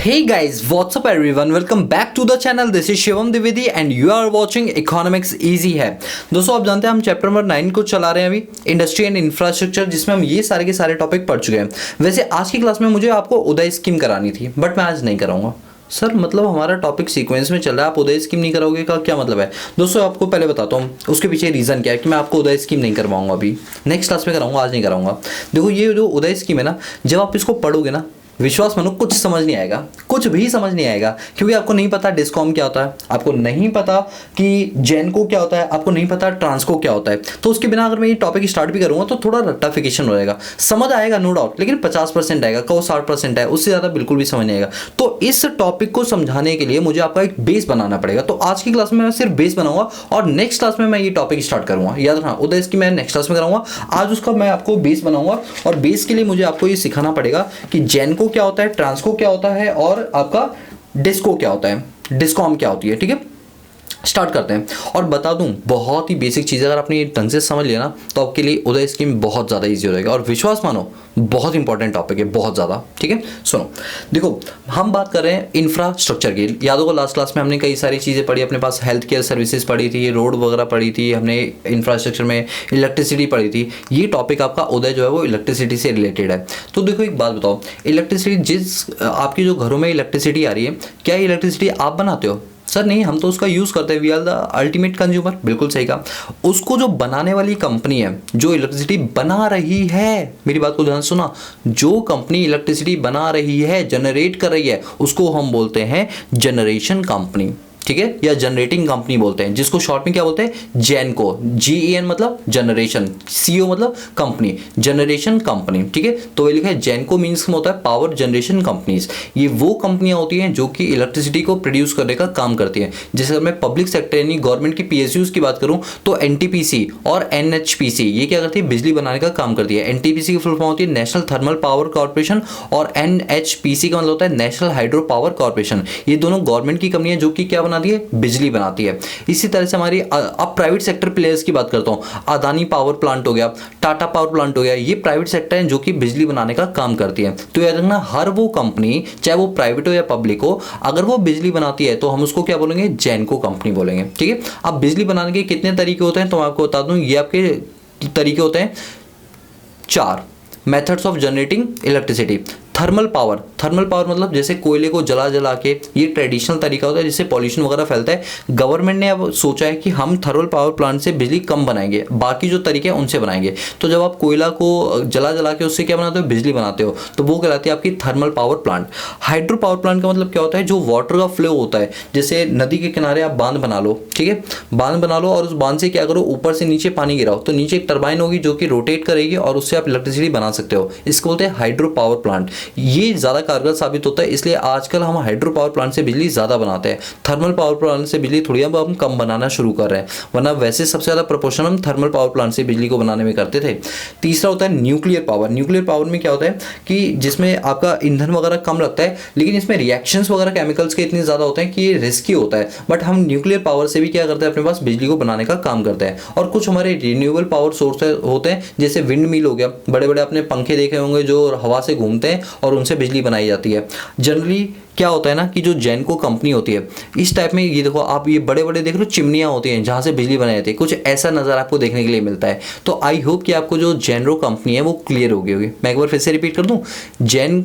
Hey guys, what's up everyone? Welcome back to the channel. This is Shivam Dwivedi and you are watching Economics Easy है। दोस्तों आप जानते हैं हम चैप्टर नंबर 9 को चला रहे हैं अभी, इंडस्ट्री एंड इंफ्रास्ट्रक्चर, जिसमें हम ये सारे के सारे टॉपिक पढ़ चुके हैं। वैसे आज की क्लास में मुझे आपको उदय स्कीम करानी थी, बट मैं आज नहीं कराऊंगा। सर मतलब हमारा टॉपिक सीक्वेंस में चल रहा है, आप उदय स्कीम नहीं कराओगे का क्या मतलब है? दोस्तों आपको पहले बताता हूँ उसके पीछे रीज़न क्या है कि मैं आपको उदय स्कीम नहीं करवाऊंगा, अभी नेक्स्ट क्लास में कराऊंगा, आज नहीं कराऊंगा। देखो ये जो उदय स्कीम है ना, जब आप इसको पढ़ोगे ना, विश्वास मानो कुछ समझ नहीं आएगा, कुछ भी समझ नहीं आएगा, क्योंकि आपको नहीं पता डिस्कॉम क्या होता है, आपको नहीं पता कि जेनको क्या होता है, आपको नहीं पता ट्रांसको क्या होता है। तो उसके बिना अगर मैं ये टॉपिक स्टार्ट भी करूंगा तो थोड़ा रट्टाफिकेशन हो जाएगा, समझ आएगा नो डाउट, लेकिन 50% आएगा, कहो 60% है, उससे ज़्यादा बिल्कुल भी समझ नहीं आएगा। तो इस टॉपिक को समझाने के लिए मुझे आपका एक बेस बनाना पड़ेगा। तो आज की क्लास में मैं सिर्फ बेस बनाऊंगा और नेक्स्ट क्लास में मैं ये टॉपिक स्टार्ट करूंगा। याद रखना, उदय इसकी मैं नेक्स्ट क्लास में कराऊंगा, आज उसका मैं आपको बेस बनाऊंगा। और बेस के लिए मुझे आपको ये सिखाना पड़ेगा कि जेनको क्या होता है, ट्रांसको क्या होता है और आपका डिस्को क्या होता है, डिस्कॉम क्या होती है। ठीक है, स्टार्ट करते हैं। और बता दूं, बहुत ही बेसिक चीज़ अगर आपने ये ढंग से समझ लिया ना, तो आपके लिए उदय स्कीम बहुत ज़्यादा इजी हो जाएगा। और विश्वास मानो बहुत इंपॉर्टेंट टॉपिक है, बहुत ज़्यादा। ठीक है, सुनो, देखो हम बात कर रहे हैं इंफ्रास्ट्रक्चर की। याद होगा लास्ट क्लास में हमने कई सारी चीज़ें पढ़ी, अपने पास हेल्थ केयर सर्विसेज पढ़ी थी, रोड वगैरह पढ़ी थी, हमने इंफ्रास्ट्रक्चर में इलेक्ट्रिसिटी पढ़ी थी। ये टॉपिक आपका उदय जो है वो इलेक्ट्रिसिटी से रिलेटेड है। तो देखो एक बात बताओ, इलेक्ट्रिसिटी जिस आपकी जो घरों में इलेक्ट्रिसिटी आ रही है, क्या इलेक्ट्रिसिटी आप बनाते हो? सर नहीं, हम तो उसका यूज़ करते हैं, we are the ultimate consumer. बिल्कुल सही कहा। उसको जो बनाने वाली कंपनी है, जो इलेक्ट्रिसिटी बना रही है, मेरी बात को ध्यान सुना, जो कंपनी इलेक्ट्रिसिटी बना रही है, जनरेट कर रही है, उसको हम बोलते हैं जनरेशन कंपनी। ठीक है, या जनरेटिंग कंपनी बोलते हैं, जिसको शॉर्ट में क्या बोलते हैं, जेनको। GEN मतलब जनरेशन, CO मतलब कंपनी, जनरेशन कंपनी। ठीक है, तो ये लिखा है जेनको मीन्स होता है पावर जनरेशन कंपनीज। ये वो कंपनियां होती हैं जो कि इलेक्ट्रिसिटी को प्रोड्यूस करने का काम करती हैं। जैसे अगर मैं पब्लिक सेक्टर यानी गवर्नमेंट की PSUs की बात करूं तो NTPC और NHPC ये क्या करती है, बिजली बनाने का काम करती है। NTPC की फुल फॉर्म होती है नेशनल थर्मल पावर कॉर्पोरेशन और NHPC का मतलब होता है नेशनल हाइड्रो पावर कॉर्पोरेशन। ये दोनों गवर्नमेंट की कंपनियां जो कि क्या बनाती है, बिजली बनाती है। इसी तरह से हमारी अब प्राइवेट सेक्टर प्लेयर्स की बात करता हूं, अदानी पावर प्लांट हो गया, टाटा पावर प्लांट हो गया, ये प्राइवेट सेक्टर है जो कि बिजली बनाने का काम करती है। तो याद रखना, हर वो कंपनी चाहे वो प्राइवेट हो या पब्लिक हो, अगर वो बिजली बनाती है तो हम उसको क्या बोलेंगे, जेनको कंपनी बोलेंगे। ठीक है, अब बिजली बनाने के कितने तरीके होते हैं तो मैं आपको बता दूं, ये आपके तरीके होते हैं 4 methods of generating electricity. Thermal power, thermal power मतलब जैसे कोयले को जला जला के, ये ट्रेडिशनल तरीका होता है जिससे पॉल्यूशन वगैरह फैलता है। गवर्नमेंट ने अब सोचा है कि हम थर्मल पावर प्लांट से बिजली कम बनाएंगे, बाकी जो तरीके हैं उनसे बनाएंगे। तो जब आप कोयला को जला जला के उससे क्या बनाते हो, बिजली बनाते हो, तो वो कहलाती है आपकी thermal power plant. Hydro power plant का मतलब क्या होता है, जो वाटर का फ्लो होता है, जैसे नदी के किनारे आप बांध बना लो। ठीक है, बांध बना लो और उस बांध से क्या करो, ऊपर से नीचे पानी गिराओ, तो नीचे एक टरबाइन होगी जो कि रोटेट करेगी और उससे आप इलेक्ट्रिसिटी बना सकते हो। इसको बोलते हैं हाइड्रो पावर प्लांट। ये ज़्यादा कारगर साबित होता है, इसलिए आजकल हम हाइड्रो पावर प्लांट से बिजली ज़्यादा बनाते हैं। थर्मल पावर प्लांट से बिजली थोड़ी अब हम कम बनाना शुरू कर रहे हैं, वरना वैसे सबसे ज़्यादा प्रोपोर्शन हम थर्मल पावर प्लांट से बिजली को बनाने में करते थे। तीसरा होता है न्यूक्लियर पावर। न्यूक्लियर पावर में क्या होता है कि जिसमें आपका ईंधन वगैरह कम लगता है, लेकिन इसमें रिएक्शंस वगैरह केमिकल्स के इतने ज़्यादा होते हैं कि ये रिस्की होता है। बट हम न्यूक्लियर पावर से भी क्या करते हैं, अपने पास बिजली को बनाने का काम करते हैं। और कुछ हमारे रिन्यूएबल पावर सोर्स होते हैं, जैसे विंड मिल हो गया, बड़े बड़े आपने पंखे देखे होंगे जो हवा से घूमते हैं और उनसे बिजली बनाई जाती है। जनरली क्या होता है ना कि जो जेनको कंपनी होती है, इस टाइप में ये देखो आप, ये बड़े बड़े देख रहे हो चिमनियाँ होती हैं जहाँ से बिजली बनाई जाती है, कुछ ऐसा नज़र आपको देखने के लिए मिलता है। तो आई होप कि आपको जो जेनरो कंपनी है वो क्लियर हो गई होगी। मैं एक बार फिर से रिपीट कर दूँ, जेन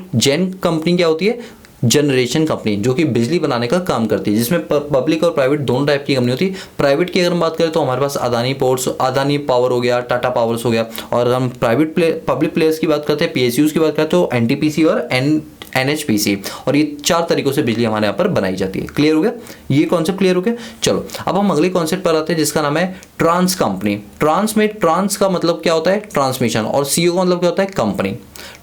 कंपनी क्या होती है, जनरेशन कंपनी, जो कि बिजली बनाने का काम करती है, जिसमें पब्लिक और प्राइवेट दोनों टाइप की कंपनी होती है। प्राइवेट की अगर हम बात करें तो हमारे पास अदानी पोर्ट्स, अदानी पावर हो गया, टाटा पावर्स हो गया। और अगर हम पब्लिक प्लेयर्स की बात करते हैं, PSUs की बात करते हैं, तो NTPC और NHPC, और ये 4 तरीकों से बिजली हमारे यहाँ पर बनाई जाती है। क्लियर हो गया, ये कॉन्सेप्ट क्लियर हो गया। चलो अब हम अगले कॉन्सेप्ट पर आते हैं, जिसका नाम है ट्रांस कंपनी। ट्रांस का मतलब क्या होता है, ट्रांसमिशन, और CO का मतलब क्या होता है, कंपनी।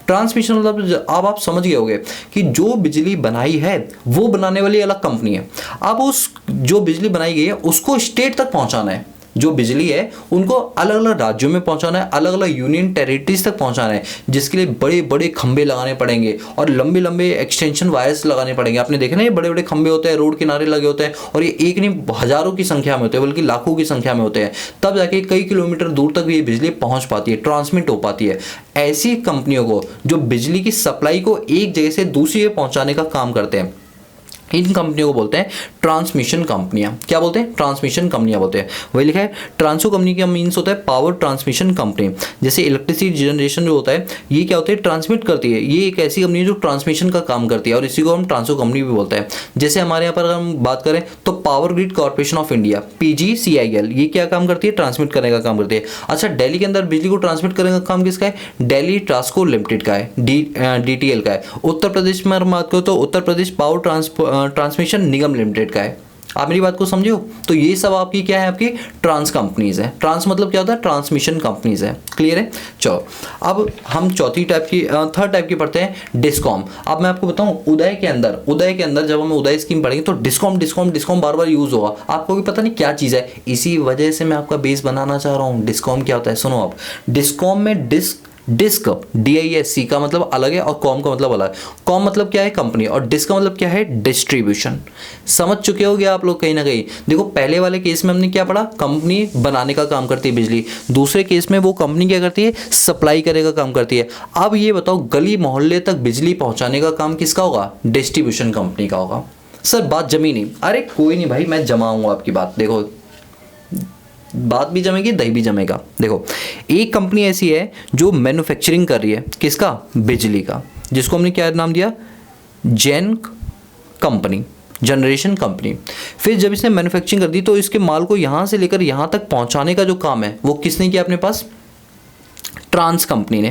ट्रांसमिशन मतलब अब आप समझ गए होंगे कि जो बिजली बनाई है वो बनाने वाली अलग कंपनी है, अब उस जो बिजली बनाई गई है उसको स्टेट तक पहुंचाना है। जो बिजली है उनको अलग अलग राज्यों में पहुंचाना है, अलग अलग यूनियन टेरिटरीज तक पहुंचाना है, जिसके लिए बड़े बड़े खंभे लगाने पड़ेंगे और लंबे लंबे एक्सटेंशन वायर्स लगाने पड़ेंगे। आपने देखा ना ये बड़े बड़े खंभे होते हैं, रोड किनारे लगे होते हैं, और ये एक नहीं हजारों की संख्या में होते हैं, बल्कि लाखों की संख्या में होते हैं। तब जाके कई किलोमीटर दूर तक ये बिजली पहुंच पाती है, ट्रांसमिट हो पाती है। ऐसी कंपनियों को जो बिजली की सप्लाई को एक जगह से दूसरी जगह पहुंचाने का काम करते हैं, इन कंपनियों को बोलते हैं ट्रांसमिशन कंपनियां। क्या बोलते हैं? ट्रांसमिशन कंपनियां बोलते हैं। वही लिखा है। ट्रांसो कंपनी का मीन्स होता है पावर ट्रांसमिशन कंपनी। जैसे इलेक्ट्रिसिटी जनरेशन जो होता है ये क्या होता है? ट्रांसमिट करती है। ये एक ऐसी कंपनी है जो ट्रांसमिशन का काम करती है, और इसी को हम ट्रांसो कंपनी भी बोलते हैं। जैसे हमारे यहाँ पर अगर हम बात करें तो power grid corporation of India, PGCIL, ये क्या काम करती है? ट्रांसमिट करने का काम करती है। अच्छा, दिल्ली के अंदर बिजली को ट्रांसमिट करने का काम किसका है? दिल्ली ट्रांसको लिमिटेड का है, DTL का है। उत्तर प्रदेश में हम बात करें तो उत्तर प्रदेश पावर ट्रांसमिशन निगम लिमिटेड का है। आप मेरी बात को समझे हो? तो ये सब आपकी क्या है? आपकी ट्रांस कंपनीज है। ट्रांस मतलब क्या होता है? ट्रांसमिशन कंपनीज है। क्लियर है? चलो, अब हम थर्ड टाइप की पढ़ते हैं, डिस्कॉम। अब मैं आपको बताऊं, उदय के अंदर जब हम उदय स्कीम पढ़ेंगे तो डिस्कॉम बार बार यूज होगा। आपको भी पता नहीं क्या चीज़ है, इसी वजह से मैं आपका बेस बनाना चाह रहा हूँ। डिस्कॉम क्या होता है सुनो आप। डिस्कॉम में डिस्क DISC का मतलब अलग है और कॉम का मतलब अलग है। कॉम मतलब क्या है? कंपनी, और डिस्क का मतलब क्या है? डिस्ट्रीब्यूशन। समझ चुके होगे आप लोग कहीं ना कहीं। देखो, पहले वाले केस में हमने क्या पढ़ा? कंपनी बनाने का काम करती है बिजली। दूसरे केस में वो कंपनी क्या करती है? सप्लाई करने का काम करती है। अब ये बताओ, गली मोहल्ले तक बिजली पहुंचाने का काम किसका होगा? डिस्ट्रीब्यूशन कंपनी का होगा। सर बात जमी नहीं। अरे कोई नहीं भाई, मैं जमाऊंगा आपकी बात। देखो, बात भी जमेगी, दही भी जमेगा। देखो, एक कंपनी ऐसी है जो मैन्युफैक्चरिंग कर रही है किसका? बिजली का, जिसको हमने क्या नाम दिया? Generation company. फिर जब इसने मैन्युफैक्चरिंग कर दी तो इसके माल को यहां से लेकर यहां तक पहुंचाने का जो काम है वो किसने किया अपने पास? ट्रांस कंपनी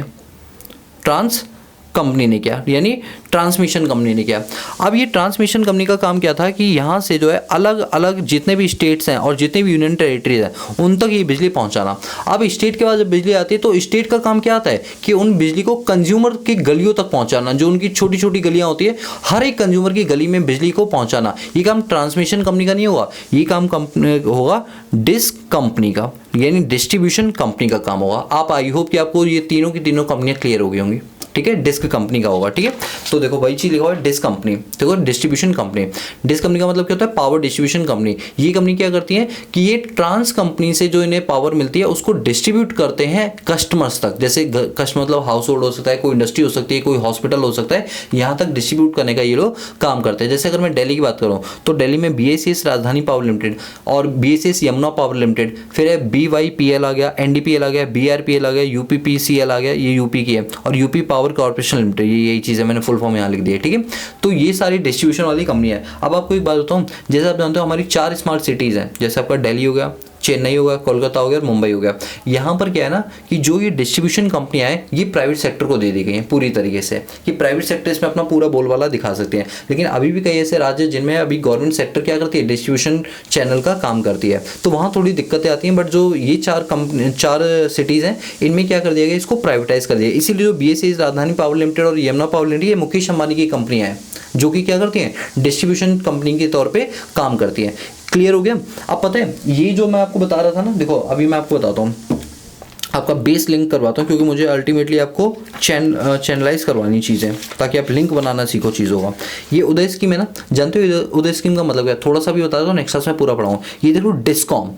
ने किया, यानी ट्रांसमिशन कंपनी ने किया। अब ये ट्रांसमिशन कंपनी का काम क्या था कि यहाँ से जो है अलग अलग जितने भी स्टेट्स हैं और जितने भी यूनियन टेरिटरीज हैं उन तक ये बिजली पहुँचाना। अब स्टेट के बाद जब बिजली आती है तो स्टेट का काम क्या आता है कि उन बिजली को कंज्यूमर की गलियों तक पहुँचाना, जो उनकी छोटी छोटी गलियाँ होती है, हर एक कंज्यूमर की गली में बिजली को पहुँचाना। ये काम ट्रांसमिशन कंपनी का नहीं होगा, ये काम होगा डिस्क कंपनी का, यानी डिस्ट्रीब्यूशन कंपनी का काम होगा। आप आई होप कि आपको ये तीनों की तीनों कंपनियाँ क्लियर हो गई होंगी। ठीक है, डिस्क कंपनी का होगा। ठीक है, तो देखो वही चीज लिखा हुआ है डिस्क कंपनी। देखो, डिस्ट्रीब्यूशन कंपनी। डिस्क कंपनी का मतलब क्या होता है? Power distribution company. ये कंपनी क्या करती है कि ये ट्रांस कंपनी से जो इन्हें पावर मिलती है उसको डिस्ट्रीब्यूट करते हैं कस्टमर्स तक। जैसे कस्टमर मतलब हाउस होल्ड हो सकता है, कोई इंडस्ट्री हो सकती है, कोई हॉस्पिटल हो सकता है, यहाँ तक डिस्ट्रीब्यूट करने का ये लोग काम करते हैं। जैसे अगर मैं दिल्ली की बात करूँ तो दिल्ली में BICS राजधानी पावर लिमिटेड और BICS यमुना पावर लिमिटेड, फिर है BYPL आ गया, NDPL आ गया, BRPL आ गया, UPPCL आ गया, ये यूपी की है, और यूपी पावर कॉर्पोरेशन लिमिटेड, यही चीज़ है, मैंने फुल फॉर्म यहाँ लिख दिया है। ठीक है, तो ये सारी डिस्ट्रीब्यूशन वाली कंपनी है। अब आपको एक बात बताऊँ, जैसे आप जानते हो हमारी 4 स्मार्ट सिटीज़ हैं, जैसे आपका दिल्ली हो गया, चेन्नई हो गया, कोलकाता हो गया और मुंबई हो गया। यहाँ पर क्या है ना कि जो ये डिस्ट्रीब्यूशन कंपनियां हैं ये प्राइवेट सेक्टर को दे दी गई हैं पूरी तरीके से, कि प्राइवेट सेक्टर इसमें अपना पूरा बोलबाला दिखा सकते हैं। लेकिन अभी भी कई ऐसे राज्य जिनमें अभी गवर्नमेंट सेक्टर क्या करती है? डिस्ट्रीब्यूशन चैनल का काम करती है, तो वहाँ थोड़ी दिक्कतें आती हैं। बट जो ये 4 सिटीज़ हैं इनमें क्या कर दिया गया? इसको प्राइवेटाइज कर दिया। इसीलिए जो BICS राजधानी पावर लिमिटेड और यमुना पावर लिमिटेड, ये मुकेश अंबानी की कंपनियाँ हैं जो कि क्या करती हैं? डिस्ट्रीब्यूशन कंपनी के तौर पर काम करती हैं। क्लियर हो गया? अब पता है ये जो मैं आपको बता रहा था ना, देखो अभी मैं आपको बताता हूँ, आपका बेस लिंक करवाता हूँ, क्योंकि मुझे अल्टीमेटली आपको चैनलाइज करवानी चीज़ें, ताकि आप लिंक बनाना सीखो चीज़ों का। ये उदय स्कीम है ना, जानते हो उदय स्कीम का मतलब क्या? थोड़ा सा भी बता दो, नेक्स्ट क्लास में पूरा पढ़ाऊँ। ये देखो डिस्कॉम।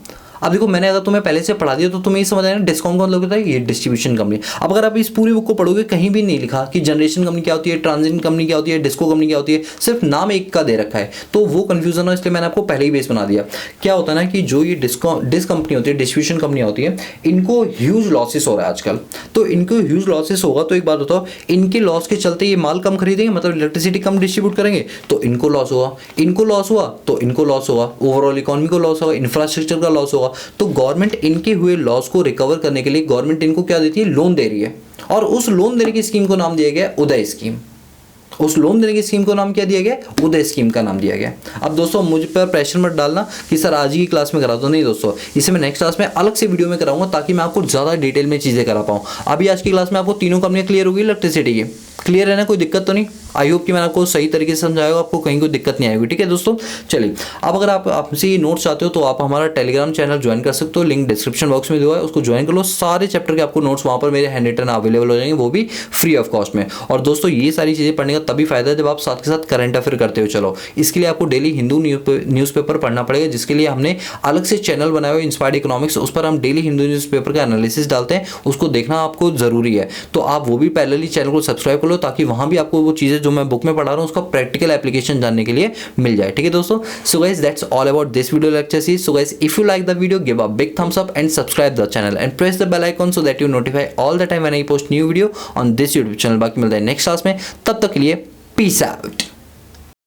अब देखो, मैंने अगर तुम्हें पहले से पढ़ा दिया तो तुम्हें ये समझ आया ना डिस्कॉम का मतलब होता है ये डिस्ट्रीब्यूशन कंपनी। अब अगर आप इस पूरी बुक को पढ़ोगे कहीं भी नहीं लिखा कि जनरेशन कंपनी क्या होती है, ट्रांजिशन कंपनी क्या होती है, डिस्को कंपनी क्या होती है, सिर्फ नाम एक का दे रखा है, तो वो कंफ्यूजन हो, इसलिए मैंने आपको पहले ही बेस बना दिया। क्या होता है ना कि जो ये डिस्क कंपनी होती है, डिस्ट्रीब्यूशन कंपनी होती है, इनको ह्यूज लॉसेस हो रहा है आजकल। तो इनको ह्यूज लॉसेस होगा तो एक बात बताओ, इनके लॉस के चलते ये माल कम खरीदेंगे, मतलब इलेक्ट्रिसिटी कम डिस्ट्रीब्यूट करेंगे, तो इनको लॉस होगा, इनको लॉस हुआ तो इनको लॉस होगा, ओवरऑल इकोनॉमी को लॉस होगा, इंफ्रास्ट्रक्चर का लॉस होगा। तो गवर्नमेंट इनके हुए लॉस को रिकवर करने के लिए गवर्नमेंट इनको क्या देती है? लोन दे रही है, और उस लोन देने की स्कीम को नाम दिया गया उदय स्कीम। उस लोन देने की स्कीम को नाम क्या दिया गया? उदय स्कीम का नाम दिया गया। अब दोस्तों मुझ पर प्रेशर मत डालना कि सर आज ही की क्लास में करा दो, नहीं दोस्तों, इसे मैं नेक्स्ट क्लास में अलग से वीडियो में कराऊंगा, ताकि मैं आपको ज़्यादा डिटेल में चीज़ें करा पाऊँ। अभी आज की क्लास में आपको तीनों कंपनियाँ क्लियर होगी इलेक्ट्रिसिटी की। क्लियर है ना, कोई दिक्कत तो नहीं? आई होप कि मैंने आपको सही तरीके से समझाया होगा, आपको कहीं कोई दिक्कत नहीं आएगी। ठीक है दोस्तों, चलिए अब अगर आप आपसे ये नोट्स चाहते हो तो आप हमारा टेलीग्राम चैनल ज्वाइन कर सकते हो, लिंक डिस्क्रिप्शन बॉक्स में दिया है, उसको ज्वाइन कर लो। सारे चैप्टर के आपको नोट्स वहाँ पर मेरे हैंड रिटन अवेलेबल हो जाएंगे, वो भी फ्री ऑफ कॉस्ट में। और दोस्तों ये सारी चीज़ें पढ़ने का तभी फायदा है जब आप साथ के साथ करंट अफेयर करते हो। चलो इसके लिए आपको डेली हिंदू न्यूज़पेपर पढ़ना पड़ेगा, जिसके लिए हमने अलग से चैनल बनाया हुआ इंस्पायर्ड इकोनॉमिक्स, उस पर हम डेली हिंदू न्यूज़पेपर का एनालिसिस डालते हैं, उसको देखना आपको जरूरी है। तो आप वो भी पैरेलली चैनल को सब्सक्राइब कर लो, ताकि वहाँ भी आपको वो चीज़ें जो मैं बुक में पढ़ा रहा हूँ उसका प्रैक्टिकल एप्लीकेशन जानने के लिए मिल जाए। ठीक है दोस्तों, so guys that's all about this video lecture series. So guys if you like the video, give a big thumbs up and subscribe the channel and press the bell icon so that you notify all the time when I post new video on this YouTube channel। बाकी मिलता है next class में, तब तक के लिए peace out.